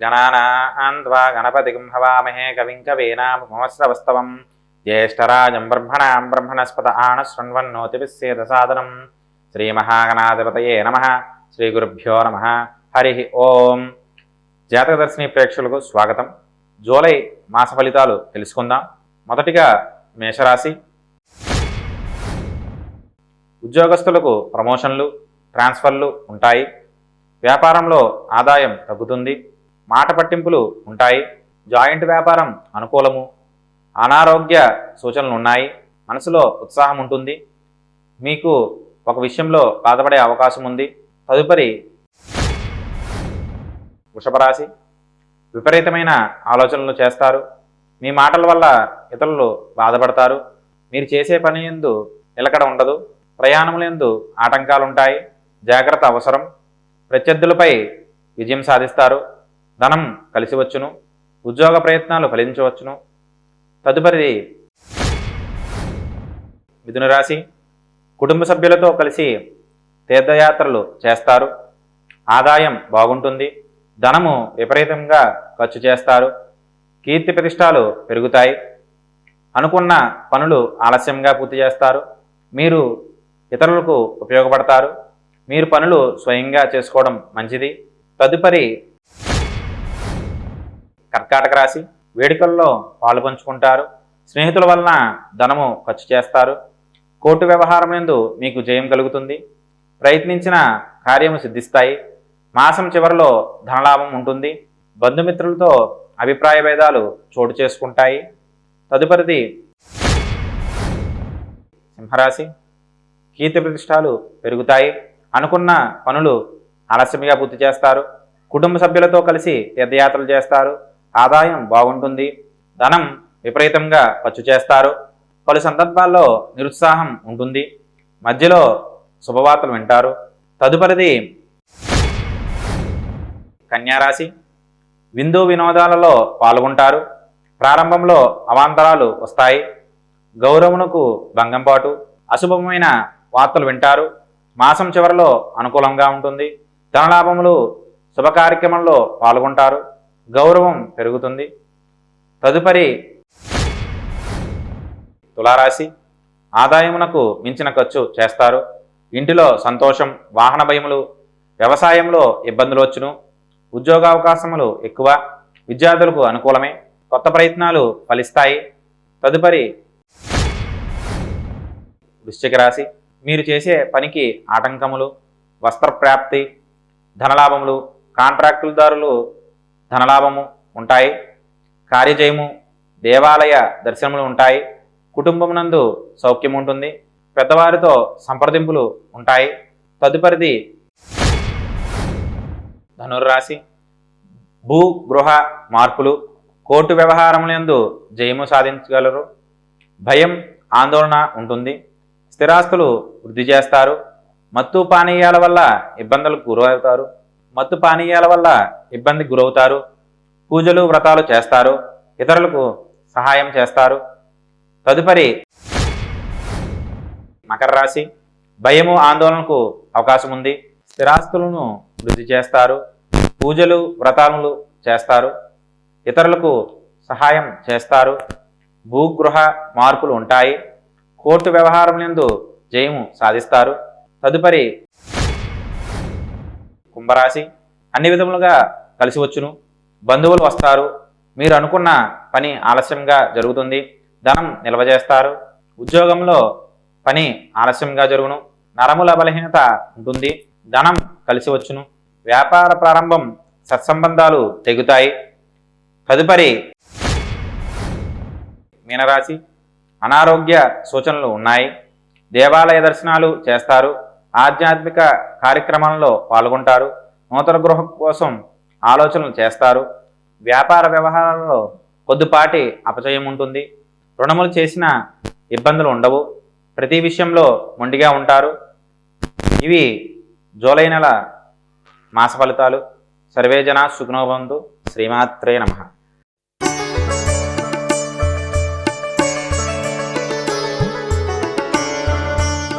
గణానాన్వా గణపతిం హవామహే కవిం కవీనాముపమస్రవస్తవం జ్యేష్ఠరాజం బ్రహ్మణాం బ్రహ్మణస్పత ఆనశృణ్వన్నోతిభిస్సేదసాదనం శ్రీమహాగణాధిపతయే నమః. శ్రీ గురుభ్యో నమః. హరి ఓం. జాతకదర్శిని ప్రేక్షకులకు స్వాగతం. జూలై మాస ఫలితాలు తెలుసుకుందాం. మొదటిగా మేషరాశి. ఉద్యోగస్తులకు ప్రమోషన్లు, ట్రాన్స్ఫర్లు ఉంటాయి. వ్యాపారంలో ఆదాయం తగ్గుతుంది. మాట పట్టింపులు ఉంటాయి. జాయింట్ వ్యాపారం అనుకూలము. అనారోగ్య సూచనలు ఉన్నాయి. మనసులో ఉత్సాహం ఉంటుంది. మీకు ఒక విషయంలో బాధపడే అవకాశం ఉంది. తదుపరి వృషభరాశి. విపరీతమైన ఆలోచనలు చేస్తారు. మీ మాటల వల్ల ఇతరులు బాధపడతారు. మీరు చేసే పని యందు నిలకడ ఉండదు. ప్రయాణములందు ఆటంకాలుంటాయి. జాగ్రత్త అవసరం. ప్రత్యర్థులపై విజయం సాధిస్తారు. ధనం కలిసి వచ్చును. ఉద్యోగ ప్రయత్నాలు ఫలించవచ్చును. తదుపరిది మిథున రాశి. కుటుంబ సభ్యులతో కలిసి తీర్థయాత్రలు చేస్తారు. ఆదాయం బాగుంటుంది. ధనము విపరీతంగా ఖర్చు చేస్తారు. కీర్తి ప్రతిష్టాలు పెరుగుతాయి. అనుకున్న పనులు ఆలస్యంగా పూర్తి చేస్తారు. మీరు ఇతరులకు ఉపయోగపడతారు. మీరు పనులు స్వయంగా చేసుకోవడం మంచిది. తదుపరి కర్కాటక రాశి. వేడుకల్లో పాలుపంచుకుంటారు. స్నేహితుల వలన ధనము ఖర్చు చేస్తారు. కోర్టు వ్యవహారం యందు మీకు జయం కలుగుతుంది. ప్రయత్నించిన కార్యము సిద్ధిస్తాయి. మాసం చివరిలో ధనలాభం ఉంటుంది. బంధుమిత్రులతో అభిప్రాయ భేదాలు చోటు చేసుకుంటాయి. తదుపరిది సింహరాశి. కీర్తి ప్రతిష్టాలు పెరుగుతాయి. అనుకున్న పనులు ఆలస్యంగా పూర్తి చేస్తారు. కుటుంబ సభ్యులతో కలిసి తీర్థయాత్రలు చేస్తారు. ఆదాయం బాగుంటుంది. ధనం విపరీతంగా ఖర్చు చేస్తారు. పలు సందర్భాల్లో నిరుత్సాహం ఉంటుంది. మధ్యలో శుభవార్తలు వింటారు. తదుపరిది కన్యారాశి. విందు వినోదాలలో పాల్గొంటారు. ప్రారంభంలో అవాంతరాలు వస్తాయి. గౌరవమునకు భంగంపాటు. అశుభమైన వార్తలు వింటారు. మాసం చివరిలో అనుకూలంగా ఉంటుంది. ధనలాభములు, శుభ కార్యక్రమంలో పాల్గొంటారు. గౌరవం పెరుగుతుంది. తదుపరి తులారాశి. ఆదాయమునకు మించిన ఖర్చు చేస్తారు. ఇంటిలో సంతోషం, వాహన భయములు, వ్యవసాయంలో ఇబ్బందులు వచ్చును. ఉద్యోగావకాశములు ఎక్కువ. విద్యార్థులకు అనుకూలమే. కొత్త ప్రయత్నాలు ఫలిస్తాయి. తదుపరి వృశ్చిక రాశి. మీరు చేసే పనికి ఆటంకములు, వస్త్రప్రాప్తి, ధనలాభములు, కాంట్రాక్టులదారులు ధనలాభము ఉంటాయి. కార్యజయము, దేవాలయ దర్శనములు ఉంటాయి. కుటుంబమునందు సౌఖ్యం ఉంటుంది. పెద్దవారితో సంప్రదింపులు ఉంటాయి. తదుపరిది ధనుర్రాశి. భూ గృహ మార్పులు, కోర్టు వ్యవహారములందు జయము సాధించగలరు. భయం, ఆందోళన ఉంటుంది. స్థిరాస్తులు వృద్ధి చేస్తారు. మత్తు పానీయాల వల్ల ఇబ్బందులకు గురవుతారు. పూజలు, వ్రతాలు చేస్తారు. ఇతరులకు సహాయం చేస్తారు. తదుపరి మకర రాశి. భయము, ఆందోళనకు అవకాశం ఉంది. స్థిరాస్తులను వృద్ధి చేస్తారు. పూజలు, వ్రతాలు చేస్తారు. ఇతరులకు సహాయం చేస్తారు. భూగృహ మార్పులు ఉంటాయి. కోర్టు వ్యవహారములందు జయము సాధిస్తారు. తదుపరి కుంభరాశి. అన్ని విధములుగా కలిసి వచ్చును. బంధువులు వస్తారు. మీరు అనుకున్న పని ఆలస్యంగా జరుగుతుంది. ధనం నిల్వ చేస్తారు. ఉద్యోగంలో పని ఆలస్యంగా జరుగును. నరముల బలహీనత ఉంటుంది. ధనం కలిసి వచ్చును. వ్యాపార ప్రారంభం, సత్సంబంధాలు తెగుతాయి. తదుపరి మీనరాశి. అనారోగ్య సూచనలు ఉన్నాయి. దేవాలయ దర్శనాలు చేస్తారు. ఆధ్యాత్మిక కార్యక్రమాలలో పాల్గొంటారు. నూతన గృహం కోసం ఆలోచనలు చేస్తారు. వ్యాపార వ్యవహారాలలో కొద్దిపాటి అపజయం ఉంటుంది. రుణములు చేసిన ఇబ్బందులు ఉండవు. ప్రతి విషయంలో మొండిగా ఉంటారు. ఇవి జూలై నెల మాస ఫలితాలు. సర్వే జనా సుఖినో భవంతు. శ్రీమాత్రే నమః.